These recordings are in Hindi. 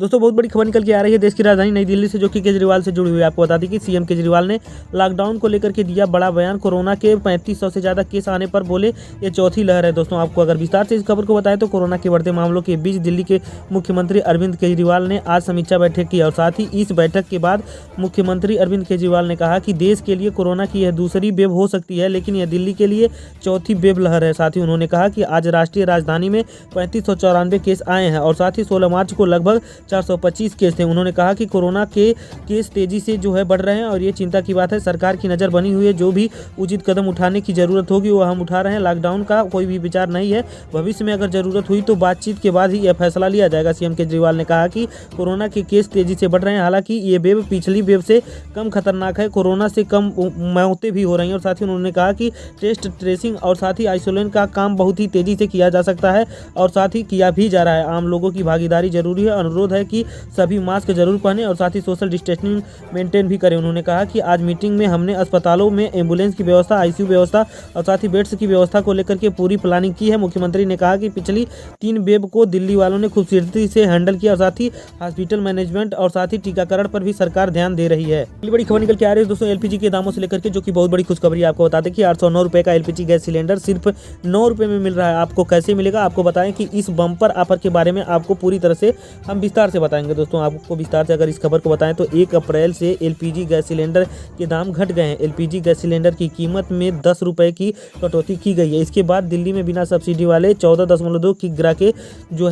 दोस्तों बहुत बड़ी खबर निकल के आ रही है देश की राजधानी नई दिल्ली से, जो कि केजरीवाल से जुड़ी हुई है। आपको बता दें कि सीएम केजरीवाल ने लॉकडाउन को लेकर के दिया बड़ा बयान। कोरोना के 3500 से ज़्यादा केस आने पर बोले ये चौथी लहर है। दोस्तों आपको अगर विस्तार से इस खबर को बताएं तो कोरोना के बढ़ते मामलों के बीच दिल्ली के मुख्यमंत्री अरविंद केजरीवाल ने आज समीक्षा बैठक की और साथ ही इस बैठक के बाद मुख्यमंत्री अरविंद केजरीवाल ने कहा कि देश के लिए कोरोना की यह दूसरी वेव हो सकती है, लेकिन यह दिल्ली के लिए चौथी वेव लहर है। साथ ही उन्होंने कहा कि आज राष्ट्रीय राजधानी में 3594 केस आए हैं और साथ ही 16 मार्च को लगभग 425 केस थे। उन्होंने कहा कि कोरोना के केस तेजी से बढ़ रहे हैं और ये चिंता की बात है। सरकार की नज़र बनी हुई है, जो भी उचित कदम उठाने की ज़रूरत होगी वो हम उठा रहे हैं। लॉकडाउन का कोई भी विचार नहीं है, भविष्य में अगर ज़रूरत हुई तो बातचीत के बाद ही यह फैसला लिया जाएगा। सीएम केजरीवाल ने कहा कि कोरोना के केस तेजी से बढ़ रहे हैं, हालांकि ये वेव पिछली वेव से कम खतरनाक है। कोरोना से कम मौतें भी हो रही हैं और साथ ही उन्होंने कहा कि टेस्ट ट्रेसिंग और साथ ही आइसोलेशन का काम बहुत ही तेज़ी से किया जा सकता है और साथ ही किया भी जा रहा है। आम लोगों की भागीदारी जरूरी है। अनुरोध है कि सभी मास्क जरूर पहने और साथ ही सोशल डिस्टेंसिंग मेंटेन भी करें। उन्होंने कहा कि आज मीटिंग में हमने अस्पतालों में एम्बुलेंस की व्यवस्था, आईसीयू व्यवस्था और साथ ही बेड्स की व्यवस्था को लेकर के पूरी प्लानिंग की है। मुख्यमंत्री ने कहा कि पिछली 3 वेव को दिल्ली वालों ने खूबसूरती से हैंडल किया और साथ ही हॉस्पिटल मैनेजमेंट और साथ ही टीकाकरण पर भी सरकार ध्यान दे रही है। अगली बड़ी खबर निकल के आ रही है दोस्तों एलपीजी के दामों से लेकर के, जो कि बहुत बड़ी खुशखबरी है। आपको बता दें कि 809 रुपये का एलपीजी गैस सिलेंडर सिर्फ 9 रुपये में मिल रहा है। आपको कैसे मिलेगा आपको बताएं कि इस बम्पर ऑफर के बारे में आपको पूरी तरह से हम विस्तार से बताएंगे। दोस्तों आपको विस्तार से अगर इस खबर को बताएं तो 1 अप्रैल से एलपीजी गैस सिलेंडर के दाम घट गए हैं। एलपीजी गैस सिलेंडर की कीमत में 10 रुपये की कटौती की गई है। इसके बाद दिल्ली में बिना सब्सिडी वाले 14.2 किग्रा के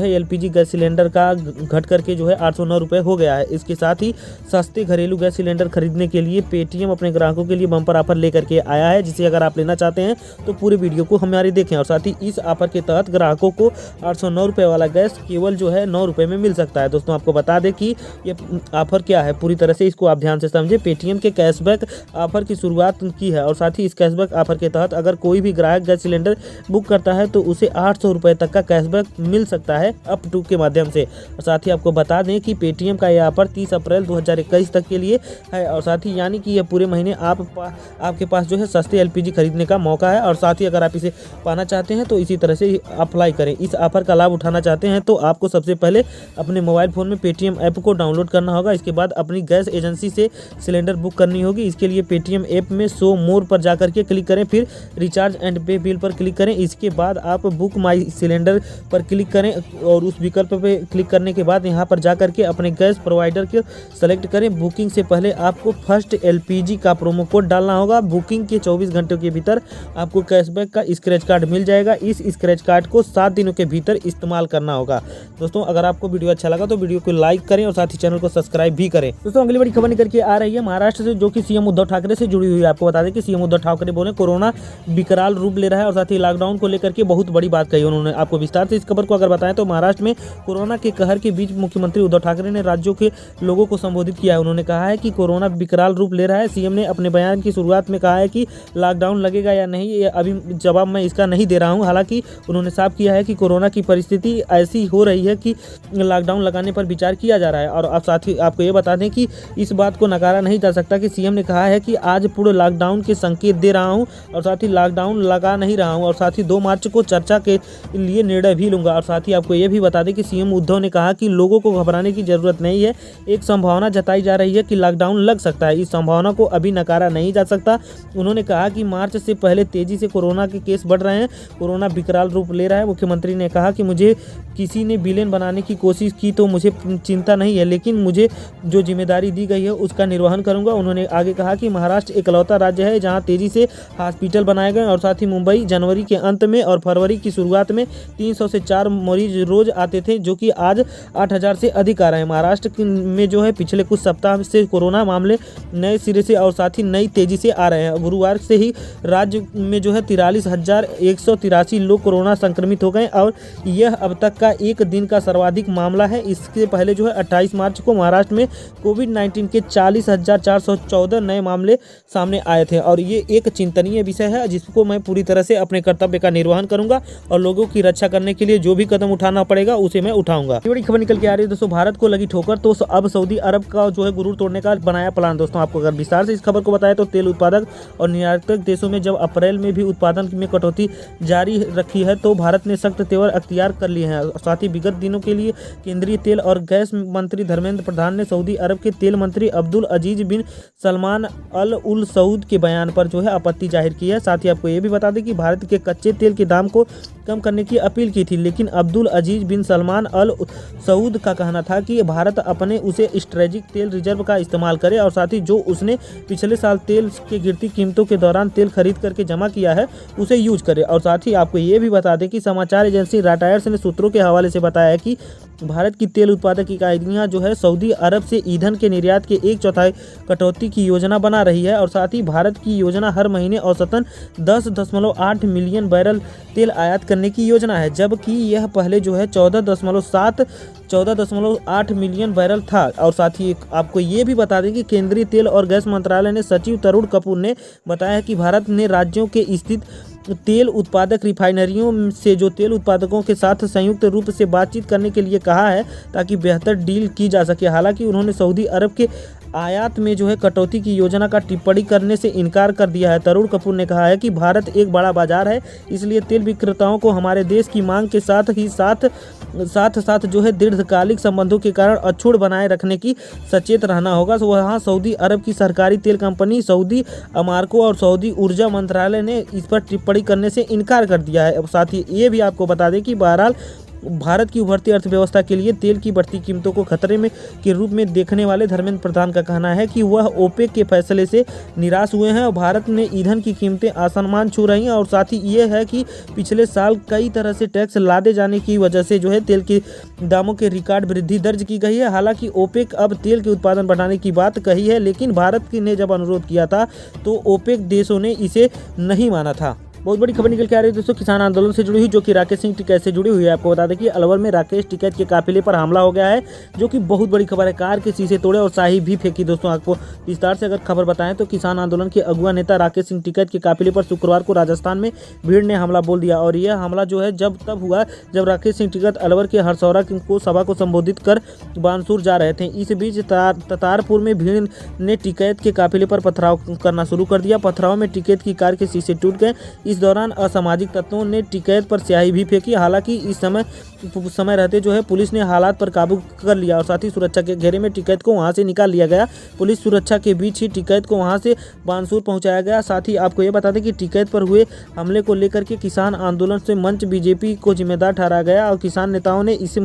एलपीजी गैस सिलेंडर का घट करके 809 रुपये हो गया है। इसके साथ ही सस्ते घरेलू गैस सिलेंडर खरीदने के लिए पेटीएम अपने ग्राहकों के लिए बम्पर ऑफर लेकर के आया है, जिसे अगर आप लेना चाहते हैं तो पूरे वीडियो को हमारे देखें। और साथ ही इस ऑफर के तहत ग्राहकों को 809 रुपये वाला गैस केवल 9 रुपये में मिल सकता है। दोस्तों आपको बता दें कि ये ऑफर क्या है, पूरी तरह से इसको आप ध्यान से समझें। पेटीएम के कैशबैक ऑफर की शुरुआत की है और साथ ही इस कैशबैक ऑफर के तहत अगर कोई भी ग्राहक गैस सिलेंडर बुक करता है तो उसे 800 रुपये तक का कैशबैक मिल सकता है अप टू के माध्यम से। और साथ ही आपको बता दें कि पेटीएम का यह ऑफर 30 अप्रैल 2021 तक के लिए है और साथ ही यानी कि यह पूरे महीने आपके पास सस्ते एलपीजी खरीदने का मौका है। और साथ ही अगर आप इसे पाना चाहते हैं तो इसी तरह से अप्लाई करें। इस ऑफर का लाभ उठाना चाहते हैं तो आपको सबसे पहले अपने मोबाइल फ़ोन में पेटीएम ऐप को डाउनलोड करना होगा। इसके बाद अपनी गैस एजेंसी से सिलेंडर बुक करनी होगी। इसके लिए पेटीएम ऐप में शो मोर पर जाकर के क्लिक करें, फिर रिचार्ज एंड पे बिल पर क्लिक करें। इसके बाद आप बुक माई सिलेंडर पर क्लिक करें और उस विकल्प पर क्लिक करने के बाद यहाँ पर जाकर के अपने गैस प्रोवाइडर को सेलेक्ट करें। बुकिंग से पहले आपको फर्स्ट एलपीजी का प्रोमो कोड डालना होगा। बुकिंग के 24 घंटों के भीतर आपको कैशबैक का स्क्रैच कार्ड मिल जाएगा। इस स्क्रैच कार्ड को 7 दिनों के भीतर इस्तेमाल करना होगा। दोस्तों अगर आपको वीडियो अच्छा लगा तो वीडियो को लाइक करें और साथ ही चैनल को सब्सक्राइब भी करें। दोस्तों अगली बड़ी खबर निकल के आ रही है महाराष्ट्र से, जो कि सीएम उद्धव ठाकरे से जुड़ी हुई है। आपको बता दें कि सीएम उद्धव ठाकरे बोले कोरोना विकराल रूप ले रहा है और साथ ही लॉकडाउन को लेकर के बहुत बड़ी बात कही उन्होंने। आपको विस्तार से इस खबर को अगर बताएं तो महाराष्ट्र में कोरोना के कहर के बीच मुख्यमंत्री उद्धव ठाकरे ने राज्यों के लोगों को संबोधित किया है। उन्होंने कहा है कि कोरोना विकराल रूप ले रहा है। सीएम ने अपने बयान की शुरुआत में कहा है कि लॉकडाउन लगेगा या नहीं, ये अभी जवाब मैं इसका नहीं दे रहा हूं। हालांकि उन्होंने साफ किया है कि कोरोना की परिस्थिति ऐसी हो रही है कि लॉकडाउन लगाने पर विचार किया जा रहा है। और अब साथ ही आपको ये बता दें कि इस बात को नकारा नहीं जा सकता कि सीएम ने कहा है कि आज पूरे लॉकडाउन के संकेत दे रहा हूं और साथ ही लॉकडाउन लगा नहीं रहा हूं और साथ ही 2 मार्च को चर्चा के लिए निर्णय भी लूंगा। और साथ ही आपको ये भी बता दें कि सीएम उद्धव ने कहा कि लोगों को घबराने की जरूरत नहीं है। एक संभावना जताई जा रही है कि लॉकडाउन लग सकता है, इस संभावना को अभी नकारा नहीं जा सकता। उन्होंने कहा कि मार्च से पहले तेजी से कोरोना के केस बढ़ रहे हैं, कोरोना विकराल रूप ले रहा है। मुख्यमंत्री ने कहा कि मुझे किसी ने विलेन बनाने की कोशिश की तो मुझे चिंता नहीं है, लेकिन मुझे जो जिम्मेदारी दी गई है उसका निर्वहन करूंगा। उन्होंने आगे कहा कि महाराष्ट्र इकलौता राज्य है जहां तेजी से हॉस्पिटल बनाए गए और साथ ही मुंबई जनवरी के अंत में और फरवरी की शुरुआत में 300 से 4 मरीज रोज आते थे, जो कि आज 8000 से अधिक आ रहे हैं। महाराष्ट्र में पिछले कुछ सप्ताह से कोरोना मामले नए सिरे से और साथ ही नई तेजी से आ रहे हैं। गुरुवार से ही राज्य में 43,183 लोग कोरोना संक्रमित हो गए और यह अब तक का एक दिन का सर्वाधिक मामला है। इसके पहले 28 मार्च को महाराष्ट्र में कोविड-19 के 40,414 नए मामले सामने आए थे और ये एक चिंतनीय विषय है, जिसको मैं पूरी तरह से अपने कर्तव्य का निर्वहन करूंगा और लोगों की रक्षा करने के लिए जो भी कदम उठाना पड़ेगा उसे मैं उठाऊंगा। बड़ी खबर निकल के आ रही है दोस्तों, भारत को लगी ठोकर तो अब सऊदी अरब का गुरूर तोड़ने का बनाया प्लान। दोस्तों आपको अगर विस्तार से इस खबर को बताएं तो तेल उत्पादक और निर्यातक देशों में जब अप्रैल में भी उत्पादन में कटौती जारी रखी है तो भारत ने सख्त तेवर अख्तियार कर लिए हैं। साथ ही विगत दिनों के लिए केंद्रीय तेल तेल और गैस मंत्री धर्मेंद्र प्रधान ने सऊदी अरब के तेल मंत्री अब्दुल अजीज बिन सलमान अल उल सऊद के बयान पर जो है आपत्ति जाहिर की है। साथ ही आपको ये भी बता दें कि भारत के कच्चे तेल के दाम को कम करने की अपील की थी, लेकिन अब्दुल अजीज बिन सलमान अल सऊद का कहना था कि भारत अपने उसे स्ट्रेटेजिक तेल रिजर्व का इस्तेमाल करे और साथ ही जो उसने पिछले साल तेल के गिरती कीमतों के दौरान तेल खरीद करके जमा किया है उसे यूज करे। और साथ ही आपको ये भी बता दें कि समाचार एजेंसी रॉयटर्स ने सूत्रों के हवाले से बताया है कि भारत की तेल उत्पादक इकाइयाँ जो है सऊदी अरब से ईंधन के निर्यात के 1/4 कटौती की योजना बना रही है और साथ ही भारत की योजना हर महीने औसतन 10.8 मिलियन बैरल तेल आयात करने की योजना है, जबकि यह पहले जो है 14.8 मिलियन बैरल था। और साथ ही आपको ये भी बता दें कि केंद्रीय तेल और गैस मंत्रालय ने सचिव तरुण कपूर ने बताया कि भारत ने राज्यों के स्थित तेल उत्पादक रिफाइनरियों से जो तेल उत्पादकों के साथ संयुक्त रूप से बातचीत करने के लिए कहा है ताकि बेहतर डील की जा सके। हालांकि उन्होंने सऊदी अरब के आयात में जो है कटौती की योजना का टिप्पणी करने से इनकार कर दिया है। तरुण कपूर ने कहा है कि भारत एक बड़ा बाजार है, इसलिए तेल विक्रेताओं को हमारे देश की मांग के साथ ही साथ जो है दीर्घकालिक संबंधों के कारण अछूत बनाए रखने की सचेत रहना होगा। वहाँ सऊदी अरब की सरकारी तेल कंपनी सऊदी अमारको और सऊदी ऊर्जा मंत्रालय ने इस पर टिप्पणी करने से इनकार कर दिया है। साथ ही ये भी आपको बता दें कि बहरहाल भारत की उभरती अर्थव्यवस्था के लिए तेल की बढ़ती कीमतों को खतरे में के रूप में देखने वाले धर्मेंद्र प्रधान का कहना है कि वह ओपेक के फैसले से निराश हुए हैं और भारत में ईंधन की कीमतें आसमान छू रही हैं। और साथ ही ये है कि पिछले साल कई तरह से टैक्स लादे जाने की वजह से जो है तेल के दामों के रिकॉर्ड वृद्धि दर्ज की गई है। हालांकि ओपेक अब तेल के उत्पादन बढ़ाने की बात कही है, लेकिन भारत ने जब अनुरोध किया था तो ओपेक देशों ने इसे नहीं माना था। बहुत बड़ी खबर निकल के आ रही है दोस्तों किसान आंदोलन से जुड़ी हुई, जो कि राकेश सिंह टिकैत से जुड़ी हुई है। आपको बता दें कि अलवर में राकेश टिकैत के काफिले पर हमला हो गया है, जो कि बहुत बड़ी खबर है। कार के शीशे तोड़े और शाही भी फेंकी। दोस्तों आपको विस्तार से अगर खबर बताएं तो किसान आंदोलन के अगुआ नेता राकेश सिंह टिकैत के काफिले पर शुक्रवार को राजस्थान में भीड़ ने हमला बोल दिया। और यह हमला जो है तब हुआ जब राकेश सिंह टिकैत अलवर के हरसौरा को सभा को संबोधित कर बानसूर जा रहे थे। इस बीच ततारपुर में भीड़ ने टिकैत के काफिले पर पथराव करना शुरू कर दिया। पथराव में टिकैत की कार के शीशे टूट गए। इस दौरान असामाजिक तत्वों ने टिकैत पर स्याही भी फेंकी। हालांकि इस समय रहते जो है पुलिस ने हालात पर काबू कर लिया और साथ ही सुरक्षा के घेरे में टिकैत को वहां से निकाल लिया गया। पुलिस सुरक्षा के बीच ही टिकैत को वहां से बानसूर पहुंचाया गया। साथ ही आपको ये बता दें कि टिकैत पर हुए हमले को लेकर के किसान आंदोलन से मंच बीजेपी को जिम्मेदार ठहराया गया और किसान नेताओं ने इस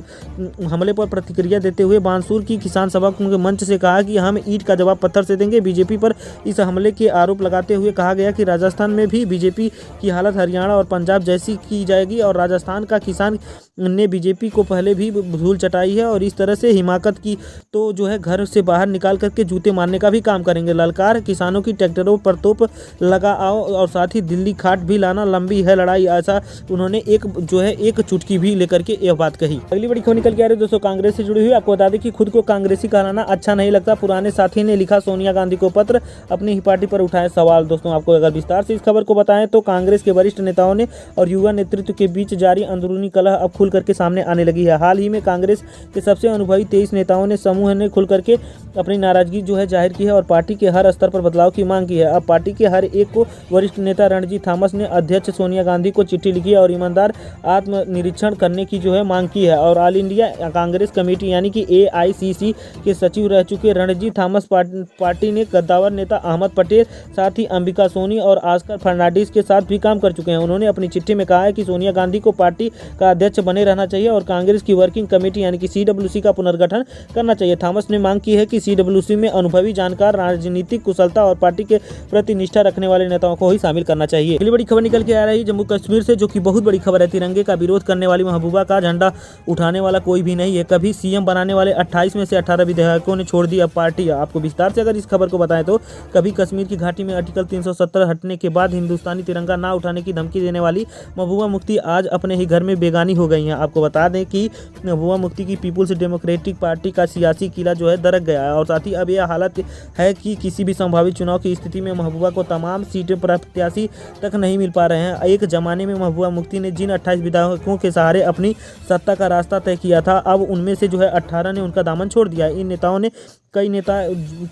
हमले पर प्रतिक्रिया देते हुए बानसूर की किसान सभा के मंच से कहा कि हम ईंट का जवाब पत्थर से देंगे। बीजेपी पर इस हमले के आरोप लगाते हुए कहा गया कि राजस्थान में भी बीजेपी की हालत हरियाणा और पंजाब जैसी की जाएगी और राजस्थान का किसान ने बीजेपी को पहले भी धूल चटाई है और इस तरह से हिमाकत की तो जो है घर से बाहर निकाल करके जूते मारने का भी काम करेंगे। ललकार किसानों की ट्रैक्टरों पर तोप लगा आओ और साथ ही दिल्ली खाट भी लाना, लंबी है लड़ाई, ऐसा उन्होंने एक चुटकी भी लेकर के यह बात कही। अगली बड़ी खबर निकल के आ रही है दोस्तों कांग्रेस से जुड़ी हुई। आपको बता दें कि खुद को कांग्रेसी कहलाना अच्छा नहीं लगता। पुराने साथी ने लिखा सोनिया गांधी को पत्र, अपनी ही पार्टी पर उठाए सवाल। दोस्तों आपको अगर विस्तार से इस खबर को बताएं तो कांग्रेस के वरिष्ठ नेताओं ने और युवा नेतृत्व के बीच जारी अंदरूनी कलह अब खुल करके सामने आने लगी है। हाल ही में कांग्रेस के सबसे अनुभवी 23 नेताओं ने समूह ने खुल करके अपनी नाराजगी जो है जाहिर की है और पार्टी के हर स्तर पर बदलाव की मांग की है। अब पार्टी के हर एक को वरिष्ठ नेता रणजीत थॉमस ने अध्यक्ष सोनिया गांधी को चिट्ठी लिखी है और ईमानदार आत्मनिरीक्षण करने की जो है मांग की है। और ऑल इंडिया कांग्रेस कमेटी यानी कि AICC के सचिव रह चुके रणजीत थॉमस पार्टी ने कद्दावर नेता अहमद पटेल, साथ ही अंबिका सोनी और ऑस्कर फर्नांडिस के साथ भी काम कर चुके हैं। उन्होंने अपनी चिट्ठी में कहा है कि सोनिया गांधी को पार्टी का अध्यक्ष बने रहना चाहिए और कांग्रेस की वर्किंग कमेटी यानी कि CWC का पुनर्गठन करना चाहिए। थॉमस ने मांग की है कि CWC में अनुभवी, जानकार, राजनीतिक कुशलता और पार्टी के प्रति निष्ठा रखने वाले नेताओं को ही शामिल करना चाहिए। अगली बड़ी खबर निकल के आ रही है जम्मू कश्मीर से, जो कि बहुत बड़ी खबर है। तिरंगे का विरोध करने वाली महबूबा का झंडा उठाने वाला कोई भी नहीं है। कभी CM बनाने वाले 28 में से 18 विधायकों ने छोड़ दी अब पार्टी। आपको विस्तार से अगर इस खबर को बताएं तो कभी कश्मीर की घाटी में आर्टिकल 370 हटने के बाद हिंदुस्तानी तिरंगा ना उठाने की धमकी देने वाली महबूबा मुफ्ती आज अपने ही घर में बेगानी हो गई हैं। आपको बता दें कि महबूबा मुफ्ती की पीपुल्स डेमोक्रेटिक पार्टी का सियासी किला जो है दरक गया है और साथ ही अब यह हालत है कि किसी भी संभावित चुनाव की स्थिति में महबूबा को तमाम सीटें प्रत्याशी तक नहीं मिल पा रहे हैं। एक जमाने में महबूबा मुफ्ती ने जिन 28 विधायकों के सहारे अपनी सत्ता का रास्ता तय किया था, अब उनमें से जो है 18 ने उनका दामन छोड़ दिया है। इन नेताओं ने कई नेता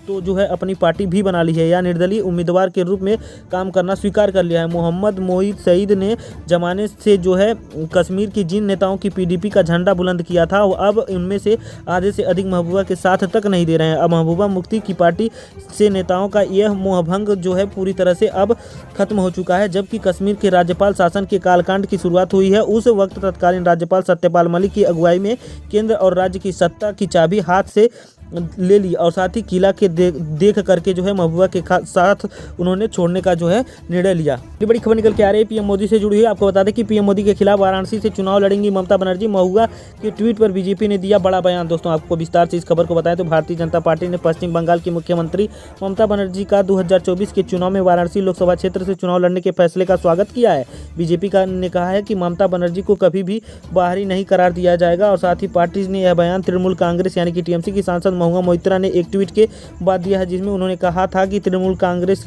तो जो है अपनी पार्टी भी बना ली है या निर्दलीय उम्मीदवार के रूप में काम करना स्वीकार कर लिया है। मोहम्मद मोईद सईद ने जमाने से जो है कश्मीर की जिन नेताओं की पीडीपी का झंडा बुलंद किया था वो अब उनमें से आधे से अधिक महबूबा के साथ तक नहीं दे रहे हैं। अब महबूबा मुफ्ती की पार्टी से नेताओं का यह मोहभंग जो है पूरी तरह से अब खत्म हो चुका है। जबकि कश्मीर के राज्यपाल शासन के कालकांड की शुरुआत हुई है, उस वक्त तत्कालीन राज्यपाल सत्यपाल मलिक की अगुवाई में केंद्र और राज्य की सत्ता की चाबी हाथ से ले ली और साथ ही किला के देख करके जो है महबूबा के साथ उन्होंने छोड़ने का जो है निर्णय लिया। ये बड़ी खबर निकल के आ रही है पीएम मोदी से जुड़ी हुई। आपको बता दें कि पीएम मोदी के खिलाफ वाराणसी से चुनाव लड़ेंगी ममता बनर्जी। महबूबा के ट्वीट पर बीजेपी ने दिया बड़ा बयान। दोस्तों आपको विस्तार से इस खबर को बताएं तो भारतीय जनता पार्टी ने पश्चिम बंगाल की मुख्यमंत्री ममता बनर्जी का 2024 के चुनाव में वाराणसी लोकसभा क्षेत्र से चुनाव लड़ने के फैसले का स्वागत किया है। बीजेपी ने कहा है कि ममता बनर्जी को कभी भी बाहरी नहीं करार दिया जाएगा और साथ ही पार्टी ने यह बयान तृणमूल कांग्रेस यानी कि टीएमसी की सांसद महुआ मोइत्रा ने एक ट्वीट के बाद दिया है, जिसमें उन्होंने कहा था कि तृणमूल कांग्रेस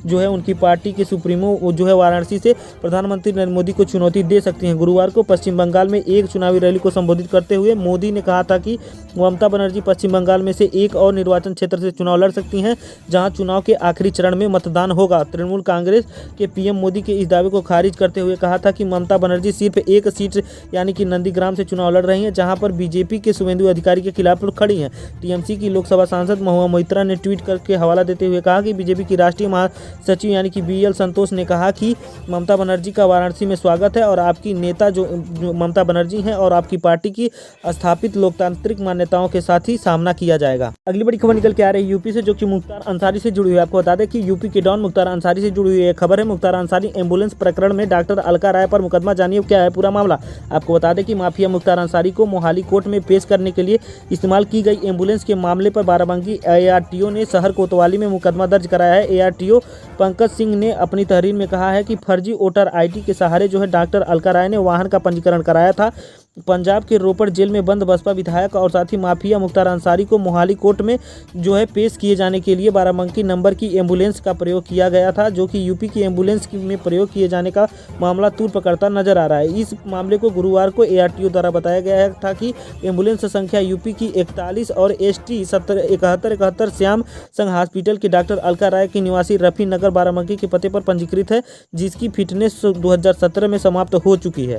जो है उनकी पार्टी के सुप्रीमो जो है वाराणसी से प्रधानमंत्री नरेंद्र मोदी को चुनौती दे सकती हैं। गुरुवार को पश्चिम बंगाल में एक चुनावी रैली को संबोधित करते हुए मोदी ने कहा था कि ममता बनर्जी पश्चिम बंगाल में से एक और निर्वाचन क्षेत्र से चुनाव लड़ सकती हैं जहां चुनाव के आखिरी चरण में मतदान होगा। तृणमूल कांग्रेस के पीएम मोदी के इस दावे को खारिज करते हुए कहा था कि ममता बनर्जी सिर्फ एक सीट यानी कि नंदीग्राम से चुनाव लड़ रही हैं, जहाँ पर बीजेपी के शुभेंदु अधिकारी के खिलाफ खड़ी हैं। टीएमसी की लोकसभा सांसद महुआ मोइत्रा ने ट्वीट करके हवाला देते हुए कहा कि बीजेपी की राष्ट्रीय महासचिव यानी कि बीएल संतोष ने कहा कि ममता बनर्जी का वाराणसी में स्वागत है और आपकी नेता जो ममता बनर्जी हैं और आपकी पार्टी की स्थापित लोकतांत्रिक मान्यताओं के साथ ही सामना किया जाएगा। अगली बड़ी खबर निकल के आ रही है यूपी से, जो कि मुख्तार अंसारी से जुड़ी हुई है। आपको बता दें कि यूपी के डॉन मुख्तार अंसारी से जुड़ी हुई है खबर है। मुख्तार अंसारी एम्बुलेंस प्रकरण में डॉक्टर अलका राय पर मुकदमा, जानिए क्या है पूरा मामला। आपको बता दें कि माफिया मुख्तार अंसारी को मोहाली कोर्ट में पेश करने के लिए इस्तेमाल की गई एम्बुलेंस के मामले पर बाराबंकी एआरटीओ ने शहर कोतवाली में मुकदमा दर्ज कराया है। एआरटीओ पंकज सिंह ने अपनी तहरीर में कहा है कि फर्जी वोटर आईडी के सहारे जो है डॉक्टर अलका राय ने वाहन का पंजीकरण कराया था। पंजाब के रोपड़ जेल में बंद बसपा विधायक और साथ ही माफिया मुख्तार अंसारी को मोहाली कोर्ट में जो है पेश किए जाने के लिए बाराबंकी नंबर की एम्बुलेंस का प्रयोग किया गया था, जो कि यूपी की एम्बुलेंस में प्रयोग किए जाने का मामला तूल पकड़ता नजर आ रहा है। इस मामले को गुरुवार को एआरटीओ द्वारा बताया गया था कि एम्बुलेंस संख्या यूपी की 41 और ST 7171 श्याम संघ हॉस्पिटल के डॉक्टर अलका राय की निवासी रफी नगर बाराबंकी के पते पर पंजीकृत है, जिसकी फिटनेस 2017 में समाप्त हो चुकी है।